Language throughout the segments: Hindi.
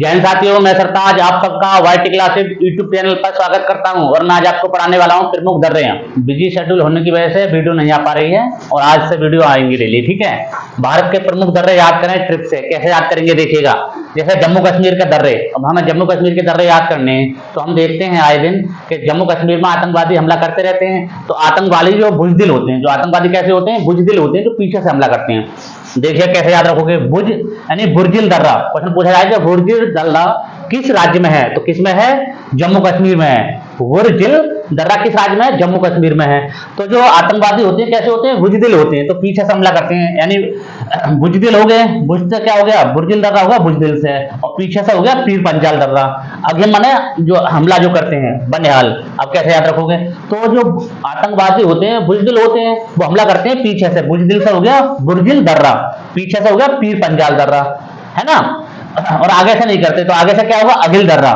जैन साथियों, मैं सरताज आप सबका वाईटी क्लासेस यूट्यूब चैनल पर स्वागत करता हूं और मैं आज आपको पढ़ाने वाला हूं प्रमुख दर्रे। बिजी शेड्यूल होने की वजह से वीडियो नहीं आ पा रही है और आज से वीडियो आएंगी डेली। ठीक है, भारत के प्रमुख दर्रे याद करें ट्रिप से। कैसे याद करेंगे देखिएगा, जैसे जम्मू कश्मीर के दर्रे। अब हमें जम्मू कश्मीर के दर्रे याद करने हैं तो हम देखते हैं आए दिन कि जम्मू कश्मीर में आतंकवादी हमला करते रहते हैं। तो आतंकवादी जो बुजदिल होते हैं, जो आतंकवादी कैसे होते हैं, बुजदिल होते हैं, जो पीछे से हमला करते हैं। देखिए कैसे याद रखोगे, बुज यानी बुर्जिल दर्रा। क्वेश्चन पूछा जाएगा बुर्जिल दर्रा किस राज्य में है, तो किसमें है, जम्मू कश्मीर में है। बुर्जिल दर्रा किस राज्य में है, जम्मू कश्मीर में है। तो जो आतंकवादी होते हैं कैसे होते हैं, बुजदिल होते हैं, तो पीछे से हमला करते हैं। यानी बुजदिल हो गए, बुज से क्या हो गया, बुर्जिल दर्रा होगा बुजदिल से, और पीछे से हो गया पीर पंजाल दर्रा। आगे माने जो हमला जो करते हैं बनिहाल। अब कैसे याद रखोगे, तो जो आतंकवादी होते हैं बुजदिल होते हैं, वो हमला करते हैं पीछे से। बुजदिल से हो गया बुर्जिल दर्रा, पीछे से हो गया पीर पंजाल दर्रा, है ना। और आगे से नहीं करते, तो आगे से क्या होगा, अगिल दर्रा।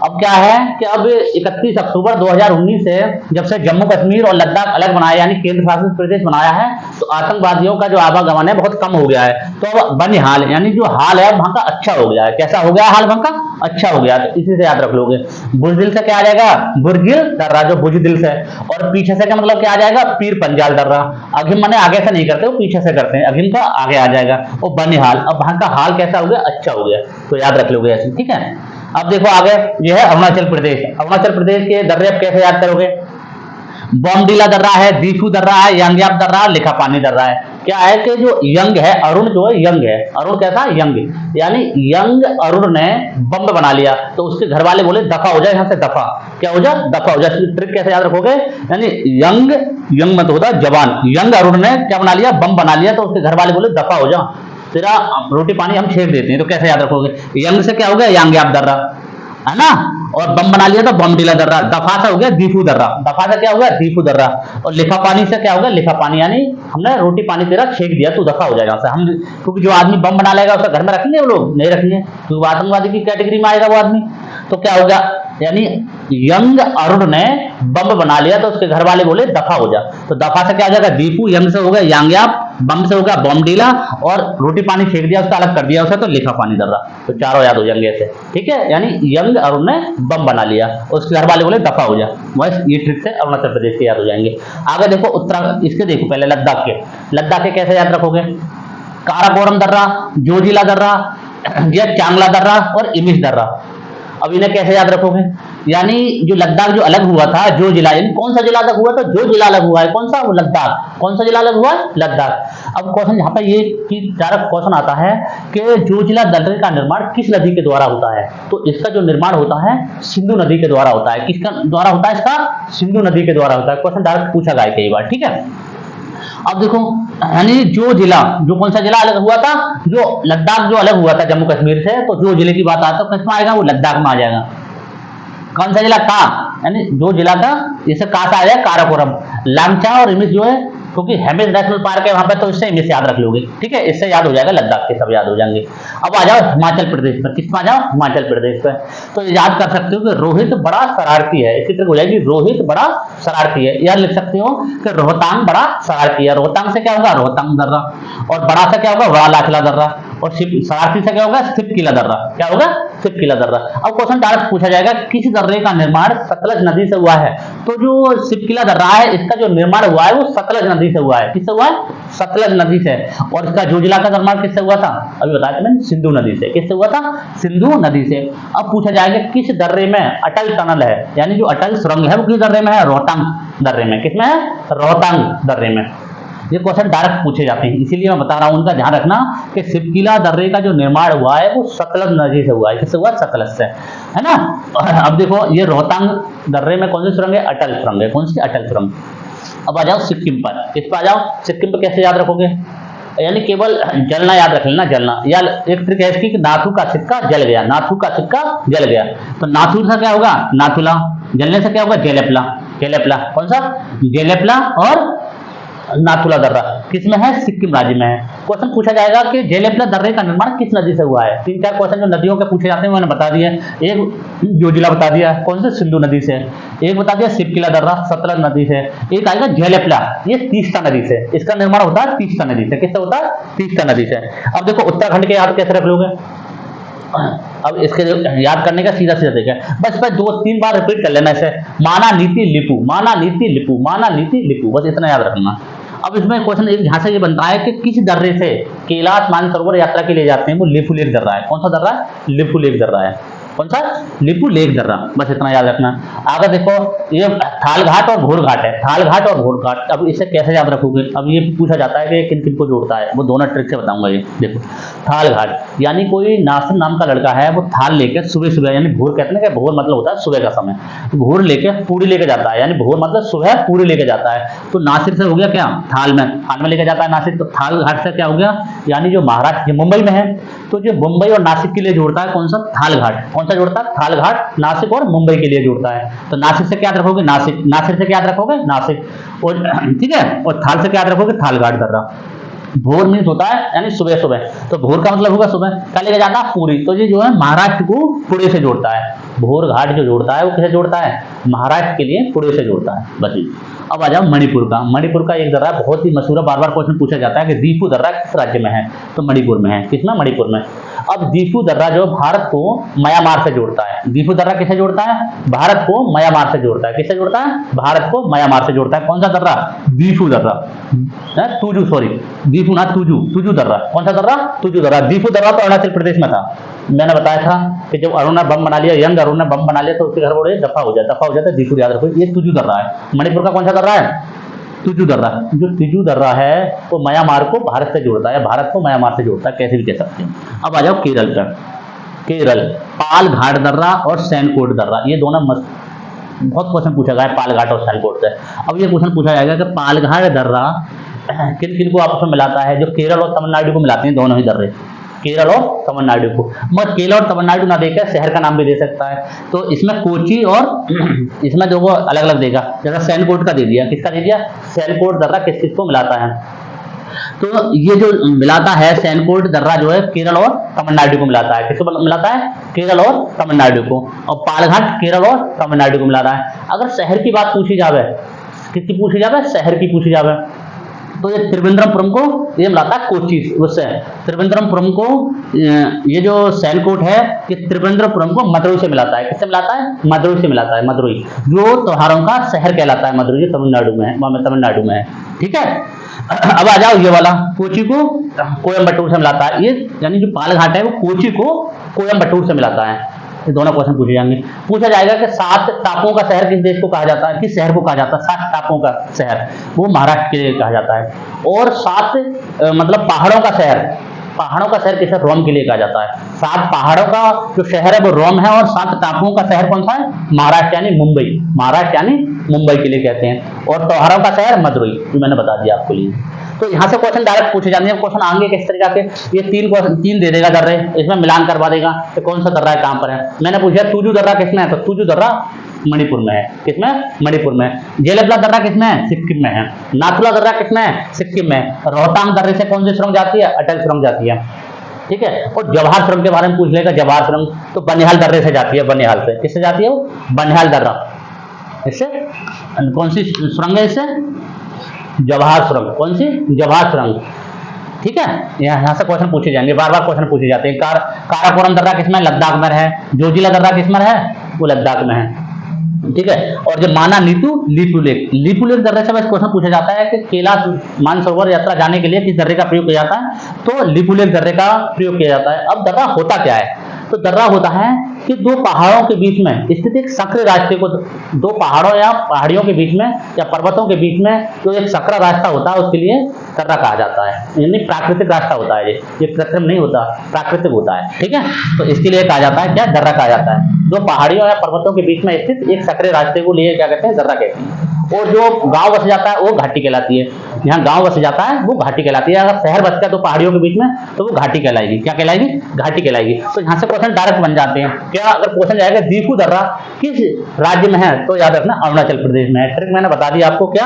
अब क्या है कि अब 31 अक्टूबर 2019 से जब से जम्मू कश्मीर और लद्दाख अलग बनाया यानी केंद्र शासित प्रदेश बनाया है, तो आतंकवादियों का जो आवागमन है बहुत कम हो गया है। तो अब बनिहाल यानी जो हाल है वहां का अच्छा हो गया है। कैसा हो गया हाल वहां का, अच्छा हो गया। तो इसी से याद रख लोगे। बुजदिल से क्या आ जाएगा, बुर्जिल दर्रा जो बुजदिल से, और पीछे से क्या मतलब क्या आ जाएगा, पीर पंजाल दर्रा। अघिम माने आगे से नहीं करते, वो पीछे से करते हैं, अघिम का आगे आ जाएगा। वो बनिहाल, अब वहां का हाल कैसा हो गया, अच्छा हो गया। तो याद रख लोगे ऐसे, ठीक है। अब देखो आगे ये है अरुणाचल प्रदेश। अरुणाचल प्रदेश के दर्रे आप कैसे याद करोगे, बॉमडीला दर्रा है, दीफू दर्रा है, यंगयाप दर्रा, लिखापानी दर्रा है। क्या है कि जो यंग है, अरुण जो है यंग है, अरुण कैसा यंग, यानी यंग अरुण ने बम बना लिया, तो उसके घर वाले बोले दफा हो जाए यहाँ से, दफा क्या हो जाए, दफा हो जाए। ट्रिक कैसे याद रखोगे, यानी यंग यंग मत होता जवान, यंग अरुण ने क्या बना लिया, बम बना लिया, तो उसके घर वाले बोले दफा हो जा, तेरा रोटी पानी हम छेड़ देते हैं। तो कैसे याद रखोगे, यंग से क्या हो गया, यंगयाप दर्रा, है ना, और बम बना लिया था बॉमडीला दर्रा। दफा से हो गया दीफू दर्रा, दफा से क्या हो गया, दीफू दर्रा। और लिखा पानी से क्या हो गया, लिखा पानी, यानी हमने रोटी पानी तेरा छेक दिया, तू दफा हो जाएगा से हम। क्योंकि जो आदमी बम बना लेगा उसका घर में रखेंगे वो लोग, नहीं रखेंगे, तो आतंकवादी की कैटेगरी में आएगा वो आदमी। तो क्या हो गया, यानी यंग अरुण ने बम बना लिया, तो उसके घर वाले बोले दफा हो जा। तो दफा से क्या हो जाएगा, दीपू, यंग से हो गया यांगयाप, बम से हो गया बॉमडीला, और रोटी पानी फेंक दिया उसका अलग कर दिया उसे, तो लिखा पानी दर्रा। तो चारों याद हो जाएंगे ऐसे, ठीक है। यानी यंग अरुण ने बम बना लिया और उसके घर वाले बोले दफा हो जा, बस ये ट्रिक से अरुणाचल प्रदेश के याद हो जाएंगे। आगे देखो उत्तराखंड, इसके देखो पहले लद्दाख के। लद्दाख के कैसे याद रखोगे, काराकोरम दर्रा, जोजिला दर्रा, या चांगला दर्रा और इमिश दर्रा। अब इन्हें कैसे याद रखोगे, यानी जो लद्दाख जो अलग हुआ था, जो जिला, यानी कौन सा जिला अलग हुआ था, जो जिला अलग हुआ है, कौन सा, वो लद्दाख। कौन सा जिला अलग हुआ है, लद्दाख। अब क्वेश्चन यहाँ पे ये डायरेक्ट क्वेश्चन आता है कि जो जिला दर्रे का निर्माण किस नदी के द्वारा होता है, तो इसका जो निर्माण होता है सिंधु नदी के द्वारा होता है। किसका द्वारा होता है, इसका सिंधु नदी के द्वारा होता है। क्वेश्चन डायरेक्ट पूछा गया कई बार, ठीक है। अब देखो, यानी जो जिला, जो कौन सा जिला अलग हुआ था, जो लद्दाख जो अलग हुआ था जम्मू कश्मीर से, तो जो जिले की बात आता है किसमें आएगा, वो लद्दाख में आ जाएगा। कौन सा जिला, का, यानी जो जिला का, जैसे का से आ जाएगा काराकोरम, लामचा और इमिश जो है, क्योंकि हेमिस नेशनल पार्क है वहां पर, तो इससे इमिश याद रख लोगे, ठीक है। इससे याद हो जाएगा, लद्दाख के सब याद हो जाएंगे। अब आ जाओ हिमाचल प्रदेश पर, किस में आ जाओ, हिमाचल प्रदेश पर। तो याद कर सकते हो कि रोहित बड़ा शरारती है, इसी तरह हो जाएगी, रोहित बड़ा शरारती है। यह लिख सकते हो कि रोहतांग बड़ा शरारती है। रोहतांग से क्या होगा, रोहतांग दर्रा, और बड़ा से क्या होगा, वालाखला दर्रा, और शरारती से क्या होगा, सिपकिला दर्रा। क्या होगा, सिपकिला दर्रा। अब क्वेश्चन डायरेक्ट पूछा जाएगा किस दर्रे का निर्माण सतलज नदी से हुआ है, तो जो सिपकिला दर्रा है इसका जो निर्माण हुआ है वो सतलज नदी से हुआ है। किससे हुआ है, सतलज नदी से। और इसका जोजिला का निर्माण किससे हुआ था, अभी बताया था मैंने, सिंधु नदी से। किससे हुआ था, सिंधु नदी से। अब पूछा जाएगा किस दर्रे में अटल टनल है, यानी जो अटल सुरंग है वो किस दर्रे में है, रोहतांग दर्रे में। किसमें है, रोहतांग दर्रे में। ये क्वेश्चन डायरेक्ट पूछे जाते हैं, इसीलिए मैं बता रहा हूं, उनका ध्यान रखना कि सिपकिला दर्रे का जो निर्माण हुआ है वो सतलज नदी से हुआ है। किससे हुआ, सतलज से, है ना। अब देखो ये रोहतांग दर्रे में कौन सी सुरंग है, अटल सुरंग है। कौन सी, अटल सुरंग। अब आ जाओ सिक्किम पर, किस पर आ जाओ, सिक्किम पर कैसे याद रखोगे, यानी केवल जलना याद रख लेना, जलना। या एक ट्रिक है इसकी कि नाथू का सिक्का जल गया, नाथू का सिक्का जल गया, तो नाथू से क्या होगा, नाथुला, जलने से क्या होगा, जेलेपला, जेलेपला। कौन सा, जेलेपला और नाथुला दर्रा किसमें है, सिक्किम राज्य में है। क्वेश्चन पूछा जाएगा कि जेलेपला दर्रे का निर्माण किस नदी से हुआ है। 3-4 क्वेश्चन जो नदियों के पूछे जाते हैं मैंने बता दिया। एक जो जिला बता दिया कौन से, सिंधु नदी से। एक बता दिया सिपकिला दर्रा सतलज नदी से। एक आएगा जेलेपला, ये तीस्ता नदी से, इसका निर्माण होता है तीस्ता नदी से। किससे होता है, तीस्ता नदी से। अब देखो उत्तराखंड के याद कैसे रख लोगे, अब इसके याद करने का सीधा सीधा तरीका है, बस 2-3 बार रिपीट कर लेना इसे, माना नीति लिपू, माना नीति लिपू, माना नीति लिपू, बस इतना याद रखना। अब इसमें क्वेश्चन एक यहाँ से ये बनता है कि किस दर्रे से कैलाश मानसरोवर यात्रा के लिए जाते हैं, वो लिपुलेख दर्रा है। कौन सा दर्रा है? लिपुलेख दर्रा है। कौन सा? लिपुलेख दर्रा, बस इतना याद रखना। आगे देखो, ये थाल घाट और घोड़ घाट है, थाल घाट और घोड़ घाट। अब इसे कैसे याद रखोगे? अब ये पूछा जाता है कि किन किन को जोड़ता है, वो दोनों ट्रिक से बताऊंगा। ये देखो, थाल घाट यानी कोई नासिर नाम का लड़का है, वो थाल लेकर सुबह सुबह, यानी भोर कहते हैं कि भोर मतलब होता है सुबह का समय, भोर लेके पूरी लेके जाता है, यानी भोर मतलब सुबह पूरी लेके जाता है। तो नासिर से हो गया क्या? थाल में लेके जाता है नासिर। तो थाल घाट से क्या हो गया? यानी जो महाराष्ट्र मुंबई में है, तो जो मुंबई और नासिक के लिए जोड़ता है कौन सा? थाल घाट। कौन सा जोड़ता है? थाल घाट नासिक और मुंबई के लिए जोड़ता है। तो नासिक से क्या याद रखोगे? नासिक। नासिर से क्या याद रखोगे? नासिक। और ठीक है, और थाल से क्या याद रखोगे? थाल घाट दर्रा। भोर मीन्स होता है यानी सुबह सुबह, तो भोर का मतलब होगा सुबह, क्या लेके जाता है? पूरी। तो ये जो है महाराष्ट्र को पुणे से जोड़ता है। भोर घाट जो जोड़ता है वो किसे जोड़ता है? महाराष्ट्र के लिए पुणे से जोड़ता है। बस। अब आ जाओ मणिपुर का। मणिपुर का एक दर्रा बहुत ही मशहूर है, बार बार क्वेश्चन पूछा जाता है कि दीफू दर्रा किस राज्य में है? तो मणिपुर में है। किसमें? मणिपुर में। अब दीफू दर्रा जो भारत को म्यांमार से जोड़ता है। दीफू दर्रा किसे जोड़ता है? भारत को म्यांमार से जोड़ता है। किससे जोड़ता है? भारत को म्यांमार से जोड़ता है। कौन सा दर्रा? दीफू दर्रा, तुजू, सॉरी दीफू ना, तुजू, तुजू दर्रा। कौन सा दर्रा? तुजू दर्रा। दीफू दर्रा तो अरुणाचल प्रदेश में था। मैंने बताया था कि जब अरुण ने बम बना लिया, यंग अरुण ने बम बना लिया, तो उसके घर बोले दफा हो जाता है। दीफू याद रखो, ये तुजू दर्रा है। मणिपुर का कौन सा दर्रा है? तुजू दर्रा। जो तुजू दर्रा है वो म्यांमार को भारत से जोड़ता है, भारत को म्यांमार से जोड़ता है, कैसे भी कह सकते हैं। अब आ जाओ केरल पर। केरल, पाल घाट दर्रा और सैनकोट दर्रा, ये दोनों बहुत क्वेश्चन पूछा गया है पाल घाट और सैनकोट से। अब ये क्वेश्चन पूछा जाएगा कि पाल घाट दर्रा किन किन को आपस में मिलाता है? जो केरल और तमिलनाडु को मिलाते हैं, दोनों ही दर्रे, केरल और तमिलनाडु को। मत केरल और तमिलनाडु ना देकर शहर का नाम भी दे सकता है। तो इसमें कोची और इसमें जो वो अलग अलग देगा, जैसा सैनकोट का दे दिया। किसका दे दिया? सैनकोट दर्रा किस किस को मिलाता है? तो ये जो मिलाता है सैनकोट दर्रा जो है केरल और तमिलनाडु को मिलाता है। किसको मिलाता है? केरल और तमिलनाडु को। और पालघाट केरल और तमिलनाडु को मिला रहा है। अगर शहर की बात पूछी जावे, किसकी पूछी जावे? शहर की पूछी जावे, तो ये त्रिवेंद्रपुरम को ये मिलाता है कोची उससे। त्रिवेंद्रपुरम को ये जो सैनकोट है कि त्रिवेंद्रपुरम को मदुरई से मिलाता है। किससे मिलाता है? मदुरई से मिलाता है। मदुरई जो त्योहारों का शहर कहलाता है, मदुरई जो तमिलनाडु में है, तमिलनाडु में है। ठीक है। अब आ जाओ ये वाला, कोची को कोयम्बटूर से मिलाता है। ये यानी जो पाल घाट है वो कोची को कोयम्बटूर से मिलाता है। ये दोनों क्वेश्चन पूछे जाएंगे। पूछा जाएगा कि 7 टापुओं का शहर किस देश को कहा जाता है? किस शहर को कहा जाता है? 7 टापुओं का शहर, वो महाराष्ट्र के लिए कहा जाता है। और 7 मतलब पहाड़ों का शहर, पहाड़ों का शहर किसे? रोम के लिए कहा जाता है। 7 पहाड़ों का जो शहर है वो रोम है, और 7 टापुओं का शहर कौन सा है? महाराष्ट्र यानी मुंबई, महाराष्ट्र यानी मुंबई के लिए कहते हैं। और त्योहारों का शहर मदुरई, जो मैंने बता दिया आपको लिए। तो यहाँ से क्वेश्चन डायरेक्ट पूछे जाते हैं। क्वेश्चन आएंगे किस तरीके के? ये 3 दे देगा दर्रे, इसमें मिलान करवा देगा कि कौन सा दर्रा है, कहाँ पर है। मैंने पूछा तुजू दर्रा किसमें है? तो तुजू दर्रा मणिपुर में है। किसमें? मणिपुर में। जेलेबला दर्रा किसमें है? सिक्किम में है। नाथुला दर्रा किसमें है? सिक्किम में। रोहतांग दर्रे से कौन सी सुरंग जाती है? अटल सुरंग जाती है। ठीक है। और जवाहर सुरंग के बारे में पूछ लेगा। जवाहर सुरंग तो बनिहाल दर्रे से जाती है, बनिहाल से। किससे जाती है वो? बनिहाल दर्रा। इससे कौन सी सुरंग है? इससे जवाहर सुरंग। कौन सी? जवाहर सुरंग। ठीक है। यहाँ से क्वेश्चन पूछे जाएंगे, बार बार क्वेश्चन पूछे जाते हैं। काराकोरम दर्रा किसमें? लद्दाख में है। जोजिला दर्रा किसमें है? वो लद्दाख में है। ठीक है। और जो माना नीतू लिपुलेख, लिपुलेख दर्रे से बस क्वेश्चन पूछा जाता है कि कैलाश मानसरोवर यात्रा जाने के लिए किस दर्रे का प्रयोग किया जाता है? तो लिपुलेख दर्रे का प्रयोग किया जाता है। अब दर्रा होता क्या है? तो दर्रा होता है कि 2 पहाड़ों के बीच में स्थित एक सक्रिय रास्ते को, 2 पहाड़ों या पहाड़ियों के बीच में या पर्वतों के बीच में जो एक सक्रिय रास्ता होता है, उसके लिए दर्रा कहा जाता है। यानी प्राकृतिक रास्ता होता है, ये कृत्रिम नहीं होता, प्राकृतिक होता है। ठीक है। तो इसके लिए कहा जाता है क्या? दर्रा कहा जाता है। 2 पहाड़ियों या पर्वतों के बीच में स्थित एक सक्रिय रास्ते को लिए क्या कहते हैं? दर्रा कहते हैं। और जो गांव बस जाता है वो घाटी कहलाती है। यहाँ गांव बस जाता है वो घाटी कहलाती है। अगर शहर बस गया 2 पहाड़ियों के बीच में तो वो घाटी कहलाएगी। क्या कहलाएगी? घाटी कहलाएगी। तो यहाँ से क्वेश्चन डायरेक्ट बन जाते हैं। क्या अगर क्वेश्चन जाएगा दीफू दर्रा किस राज्य में है, तो याद रखना अरुणाचल प्रदेश में है। ट्रिक मैंने बता दी आपको। क्या?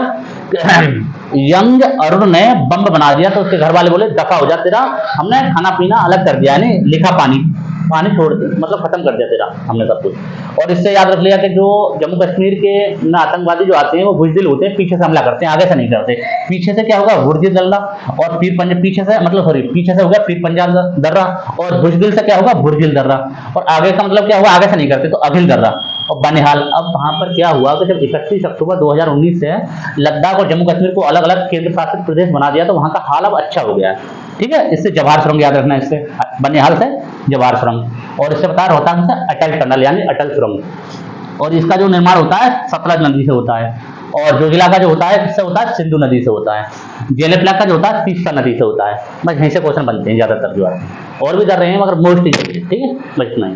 यंग अरुण ने बम बना दिया तो उसके घर वाले बोले दफा हो जा तेरा, हमने खाना पीना अलग कर दिया, यानी लिखा पानी। पानी छोड़ मतलब खत्म कर दिया तेरा हमने सब कुछ। और इससे याद रख लिया कि जो जम्मू कश्मीर के ना आतंकवादी जो आते हैं वो बुजदिल होते हैं, पीछे से हमला करते हैं, आगे से नहीं करते। पीछे से क्या होगा, बुर्ज दल्ला और पीर पंजाब, पीछे से मतलब सॉरी पीछे से होगा पीर पंजाब दर्रा, और बुजदिल से क्या होगा, बुर्जिल दर्रा, और आगे का मतलब क्या हुआ, आगे से नहीं करते तो अभिल दर्रा और बनिहाल। अब वहां पर क्या हुआ कि जब 31 अक्टूबर 2019 से लद्दाख और जम्मू कश्मीर को अलग अलग केंद्र शासित प्रदेश बना दिया तो वहां का हाल अब अच्छा हो गया है। ठीक है, इससे जवाहर सुरंग याद रखना, इससे बनिहाल से जवाहर सुरंग, और इससे बता रोहतांग से अटल टनल यानी अटल सुरंग। और इसका जो निर्माण होता है सतलज नदी से होता है, और जोजिला का जो होता है किससे होता है, सिंधु नदी से होता है। जेलेपला का जो होता है तीस्ता नदी से होता है। बस यहीं से क्वेश्चन बनते हैं ज्यादातर जो आते हैं, और भी कर रहे हैं मगर मोस्ट, ठीक है, बस इतना ही।